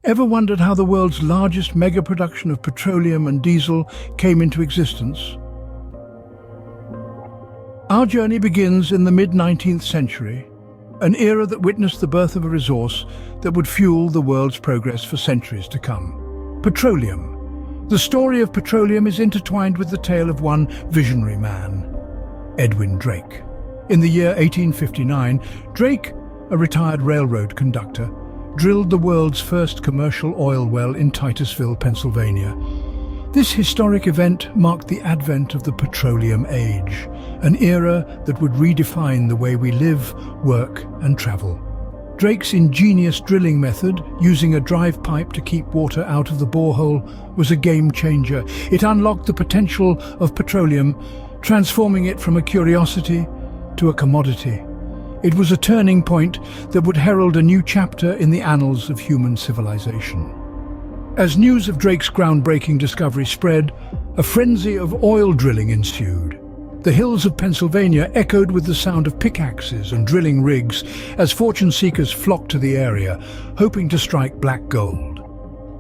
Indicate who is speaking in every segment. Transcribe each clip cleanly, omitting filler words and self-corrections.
Speaker 1: Ever wondered how the world's largest mega production of petroleum and diesel came into existence? Our journey begins in the mid-19th century, an era that witnessed the birth of a resource that would fuel the world's progress for centuries to come. Petroleum. The story of petroleum is intertwined with the tale of one visionary man, Edwin Drake. In the year 1859, Drake, a retired railroad conductor, drilled the world's first commercial oil well in Titusville, Pennsylvania. This historic event marked the advent of the petroleum age, an era that would redefine the way we live, work, and travel. Drake's ingenious drilling method, using a drive pipe to keep water out of the borehole, was a game changer. It unlocked the potential of petroleum, transforming it from a curiosity to a commodity. It was a turning point that would herald a new chapter in the annals of human civilization. As news of Drake's groundbreaking discovery spread, a frenzy of oil drilling ensued. The hills of Pennsylvania echoed with the sound of pickaxes and drilling rigs as fortune seekers flocked to the area, hoping to strike black gold.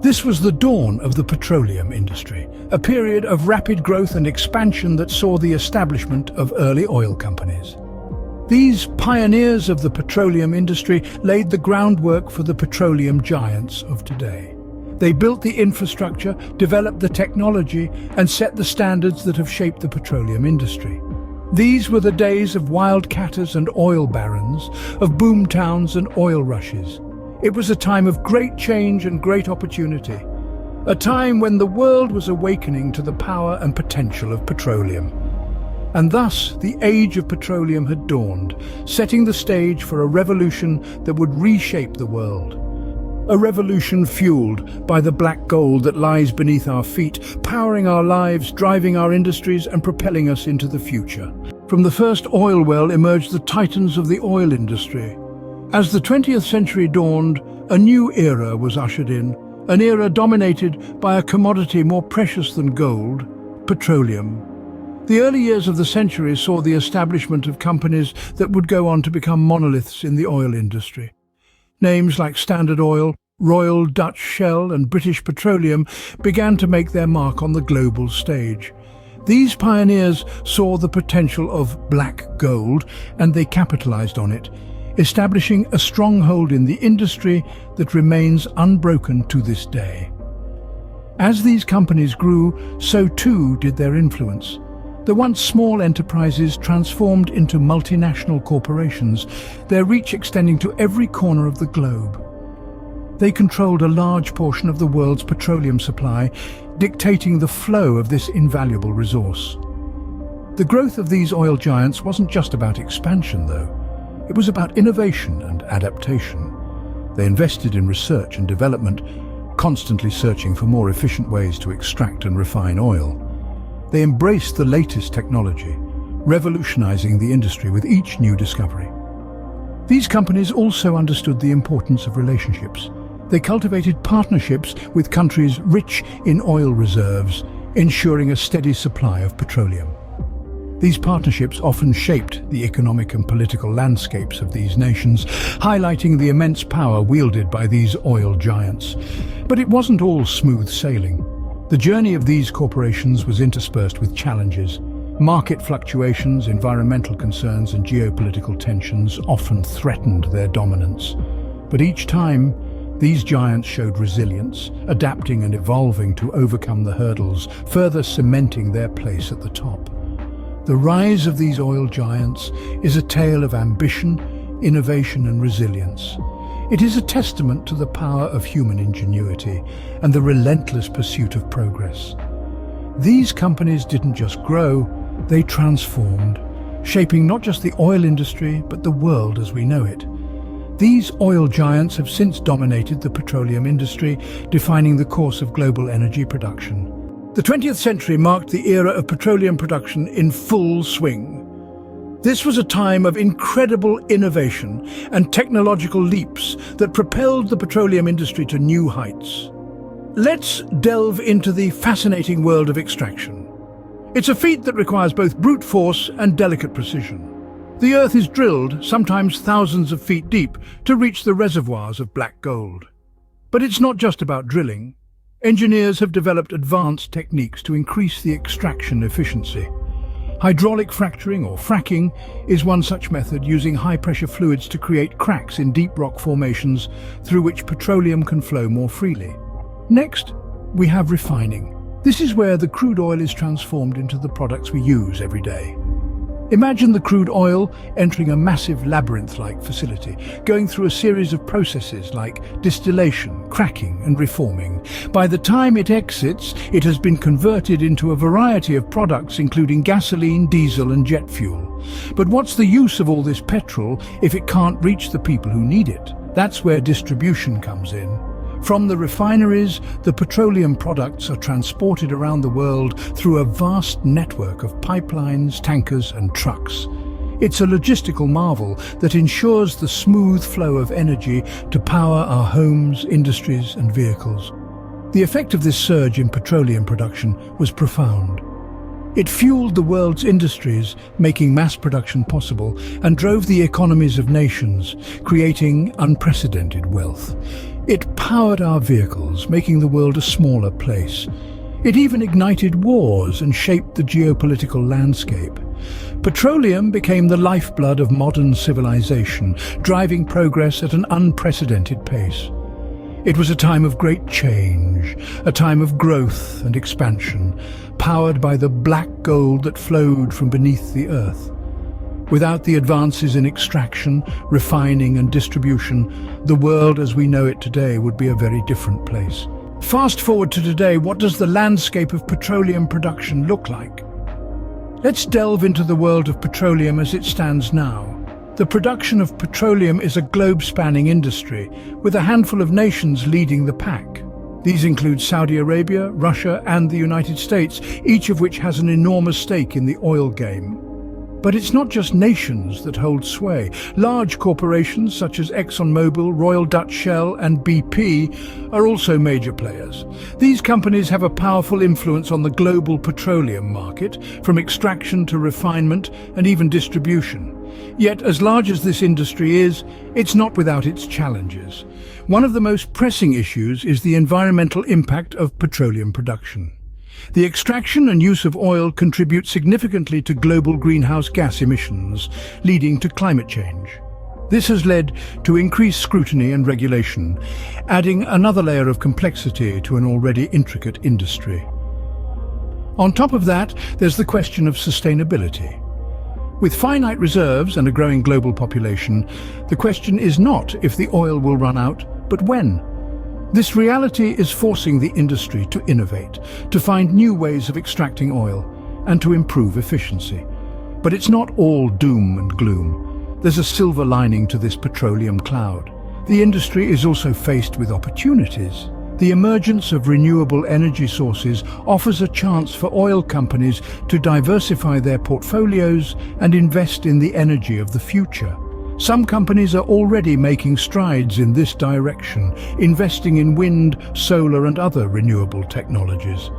Speaker 1: This was the dawn of the petroleum industry, a period of rapid growth and expansion that saw the establishment of early oil companies. These pioneers of the petroleum industry laid the groundwork for the petroleum giants of today. They built the infrastructure, developed the technology, and set the standards that have shaped the petroleum industry. These were the days of wildcatters and oil barons, of boom towns and oil rushes. It was a time of great change and great opportunity, a time when the world was awakening to the power and potential of petroleum. And thus, the age of petroleum had dawned, setting the stage for a revolution that would reshape the world. A revolution fueled by the black gold that lies beneath our feet, powering our lives, driving our industries, and propelling us into the future. From the first oil well emerged the titans of the oil industry. As the 20th century dawned, a new era was ushered in, an era dominated by a commodity more precious than gold, petroleum. The early years of the century saw the establishment of companies that would go on to become monoliths in the oil industry. Names like Standard Oil, Royal Dutch Shell, and British Petroleum began to make their mark on the global stage. These pioneers saw the potential of black gold, and they capitalized on it, establishing a stronghold in the industry that remains unbroken to this day. As these companies grew, so too did their influence. The once small enterprises transformed into multinational corporations, their reach extending to every corner of the globe. They controlled a large portion of the world's petroleum supply, dictating the flow of this invaluable resource. The growth of these oil giants wasn't just about expansion, though. It was about innovation and adaptation. They invested in research and development, constantly searching for more efficient ways to extract and refine oil. They embraced the latest technology, revolutionizing the industry with each new discovery. These companies also understood the importance of relationships. They cultivated partnerships with countries rich in oil reserves, ensuring a steady supply of petroleum. These partnerships often shaped the economic and political landscapes of these nations, highlighting the immense power wielded by these oil giants. But it wasn't all smooth sailing. The journey of these corporations was interspersed with challenges. Market fluctuations, environmental concerns, and geopolitical tensions often threatened their dominance. But each time, these giants showed resilience, adapting and evolving to overcome the hurdles, further cementing their place at the top. The rise of these oil giants is a tale of ambition, innovation, and resilience. It is a testament to the power of human ingenuity and the relentless pursuit of progress. These companies didn't just grow, they transformed, shaping not just the oil industry, but the world as we know it. These oil giants have since dominated the petroleum industry, defining the course of global energy production. The 20th century marked the era of petroleum production in full swing. This was a time of incredible innovation and technological leaps that propelled the petroleum industry to new heights. Let's delve into the fascinating world of extraction. It's a feat that requires both brute force and delicate precision. The earth is drilled, sometimes thousands of feet deep, to reach the reservoirs of black gold. But it's not just about drilling. Engineers have developed advanced techniques to increase the extraction efficiency. Hydraulic fracturing, or fracking, is one such method, using high-pressure fluids to create cracks in deep rock formations through which petroleum can flow more freely. Next, we have refining. This is where the crude oil is transformed into the products we use every day. Imagine the crude oil entering a massive labyrinth-like facility, going through a series of processes like distillation, cracking, and reforming. By the time it exits, it has been converted into a variety of products, including gasoline, diesel, and jet fuel. But what's the use of all this petrol if it can't reach the people who need it? That's where distribution comes in. From the refineries, the petroleum products are transported around the world through a vast network of pipelines, tankers, and trucks. It's a logistical marvel that ensures the smooth flow of energy to power our homes, industries, and vehicles. The effect of this surge in petroleum production was profound. It fueled the world's industries, making mass production possible, and drove the economies of nations, creating unprecedented wealth. It powered our vehicles, making the world a smaller place. It even ignited wars and shaped the geopolitical landscape. Petroleum became the lifeblood of modern civilization, driving progress at an unprecedented pace. It was a time of great change, a time of growth and expansion, powered by the black gold that flowed from beneath the earth. Without the advances in extraction, refining, and distribution, the world as we know it today would be a very different place. Fast forward to today, what does the landscape of petroleum production look like? Let's delve into the world of petroleum as it stands now. The production of petroleum is a globe-spanning industry, with a handful of nations leading the pack. These include Saudi Arabia, Russia, and the United States, each of which has an enormous stake in the oil game. But it's not just nations that hold sway. Large corporations such as ExxonMobil, Royal Dutch Shell, and BP are also major players. These companies have a powerful influence on the global petroleum market, from extraction to refinement and even distribution. Yet, as large as this industry is, it's not without its challenges. One of the most pressing issues is the environmental impact of petroleum production. The extraction and use of oil contribute significantly to global greenhouse gas emissions, leading to climate change. This has led to increased scrutiny and regulation, adding another layer of complexity to an already intricate industry. On top of that, there's the question of sustainability. With finite reserves and a growing global population, the question is not if the oil will run out, but when. This reality is forcing the industry to innovate, to find new ways of extracting oil, and to improve efficiency. But it's not all doom and gloom. There's a silver lining to this petroleum cloud. The industry is also faced with opportunities. The emergence of renewable energy sources offers a chance for oil companies to diversify their portfolios and invest in the energy of the future. Some companies are already making strides in this direction, investing in wind, solar, and other renewable technologies.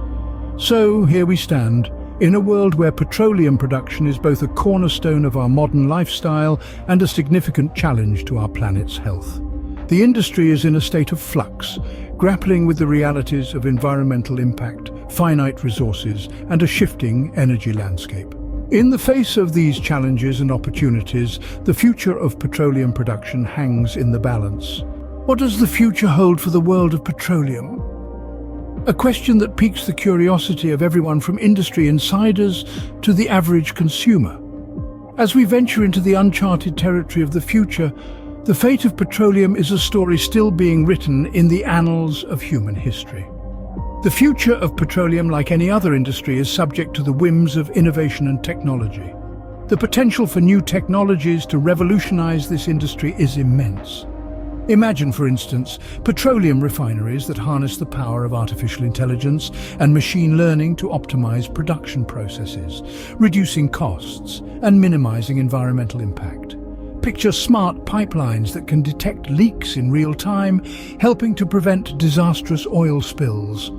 Speaker 1: So here we stand, in a world where petroleum production is both a cornerstone of our modern lifestyle and a significant challenge to our planet's health. The industry is in a state of flux, grappling with the realities of environmental impact, finite resources, and a shifting energy landscape. In the face of these challenges and opportunities, the future of petroleum production hangs in the balance. What does the future hold for the world of petroleum? A question that piques the curiosity of everyone from industry insiders to the average consumer. As we venture into the uncharted territory of the future, the fate of petroleum is a story still being written in the annals of human history. The future of petroleum, like any other industry, is subject to the whims of innovation and technology. The potential for new technologies to revolutionize this industry is immense. Imagine, for instance, petroleum refineries that harness the power of artificial intelligence and machine learning to optimize production processes, reducing costs and minimizing environmental impact. Picture smart pipelines that can detect leaks in real time, helping to prevent disastrous oil spills.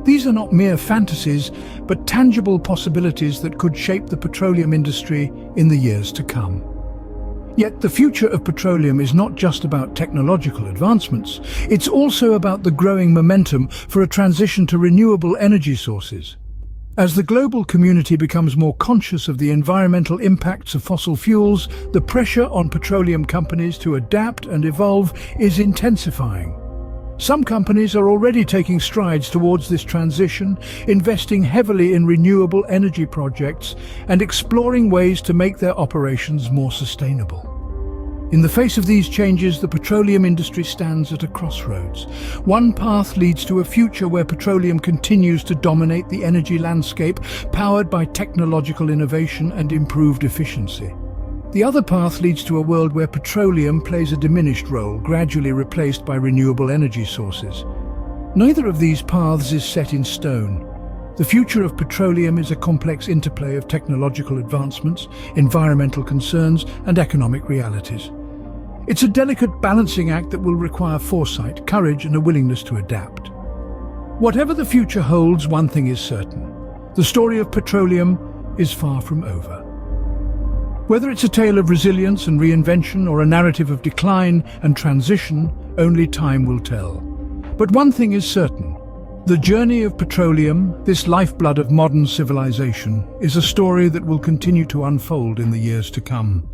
Speaker 1: These are not mere fantasies, but tangible possibilities that could shape the petroleum industry in the years to come. Yet the future of petroleum is not just about technological advancements, it's also about the growing momentum for a transition to renewable energy sources. As the global community becomes more conscious of the environmental impacts of fossil fuels, the pressure on petroleum companies to adapt and evolve is intensifying. Some companies are already taking strides towards this transition, investing heavily in renewable energy projects and exploring ways to make their operations more sustainable. In the face of these changes, the petroleum industry stands at a crossroads. One path leads to a future where petroleum continues to dominate the energy landscape, powered by technological innovation and improved efficiency. The other path leads to a world where petroleum plays a diminished role, gradually replaced by renewable energy sources. Neither of these paths is set in stone. The future of petroleum is a complex interplay of technological advancements, environmental concerns, and economic realities. It's a delicate balancing act that will require foresight, courage, and a willingness to adapt. Whatever the future holds, one thing is certain: the story of petroleum is far from over. Whether it's a tale of resilience and reinvention or a narrative of decline and transition, only time will tell. But one thing is certain: the journey of petroleum, this lifeblood of modern civilization, is a story that will continue to unfold in the years to come.